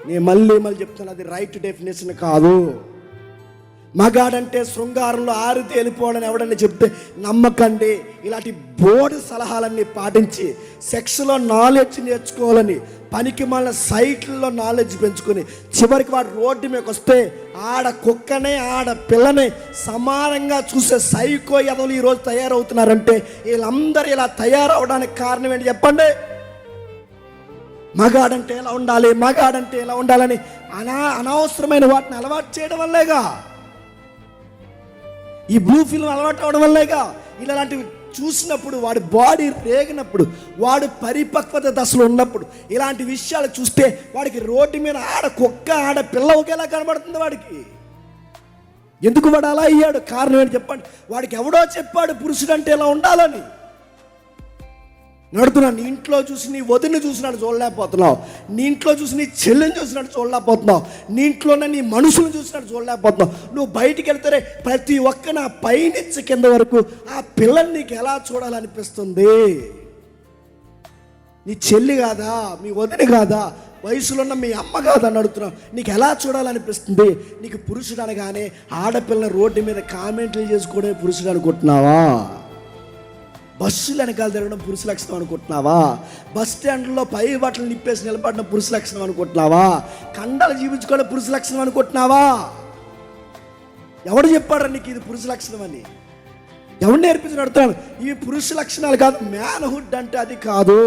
నేను మళ్ళీ చెప్తాను, అది రైట్ డెఫినేషన్ కాదు. మగాడంటే శృంగారంలో ఆరితే వెళ్ళిపోవాలని ఎవడని చెప్తే నమ్మకండి. ఇలాంటి బోర్డు సలహాలన్నీ పాటించి సెక్స్లో నాలెడ్జ్ నేర్చుకోవాలని పనికి మళ్ళీ సైట్లలో నాలెడ్జ్ పెంచుకొని చివరికి వాడు రోడ్డు మీదకి వస్తే ఆడ కుక్కనే ఆడ పిల్లని సమానంగా చూసే సైకో ఎదవలు ఈరోజు తయారవుతున్నారంటే వీళ్ళందరూ ఇలా తయారవడానికి కారణం ఏంటి చెప్పండి? మగాడంటే ఎలా ఉండాలి, మగాడంటే ఎలా ఉండాలని అనవసరమైన వాటిని అలవాటు చేయడం వల్లేగా, ఈ బ్లూ ఫిల్మ్ అలవాటు అవడం వల్లేగా. ఇలాంటివి చూసినప్పుడు వాడి బాడీ రేగినప్పుడు, వాడు పరిపక్వత దశలో ఉన్నప్పుడు ఇలాంటి విషయాలు చూస్తే వాడికి రోడ్డు మీద ఆడ కుక్క ఆడ పిల్ల ఒకేలా కనబడుతుంది. వాడికి ఎందుకు వాడు అలా అయ్యాడు? కారణం ఏంటి చెప్పండి? వాడికి ఎవడో చెప్పాడు పురుషుడు అంటే ఎలా ఉండాలని. నడుతున్నాను, నీ ఇంట్లో చూసి నీ వదిని చూసినట్టు చూడలేకపోతున్నావు, నీ ఇంట్లో చూసి నీ చెల్లిని చూసినట్టు చూడలేకపోతున్నావు, నీ ఇంట్లోనే నీ మనుషులను చూసినట్టు చూడలేకపోతున్నావు. నువ్వు బయటికి వెళ్తారే ప్రతి ఒక్క నా పైనుంచి కింద వరకు ఆ పిల్లని నీకు ఎలా చూడాలనిపిస్తుంది? నీ చెల్లి కాదా, మీ వదిని కాదా, వయసులో ఉన్న మీ అమ్మ కాదని అడుగుతున్నావు, నీకు ఎలా చూడాలనిపిస్తుంది? నీకు పురుషుడు అనగానే ఆడపిల్ల రోడ్డు మీద కామెంట్లు చేసుకోవడమే పురుషుడు అనుకుంటున్నావా? బస్సులు వెనకాల తిరగడం పురుష లక్షణం అనుకుంటున్నావా? బస్ స్టాండ్లో పై బట్టలు నిప్పేసి నిలబడడం పురుష లక్షణం అనుకుంటున్నావా? కండలు జీవించుకోవడం పురుష లక్షణం అనుకుంటున్నావా? ఎవడు చెప్పాడు నీకు ఇది పురుష లక్షణం అని? ఎవరు నేర్పించి నడుతున్నాను? ఇవి పురుష లక్షణాలు కాదు. మ్యాన్హుడ్ అంటే అది కాదు.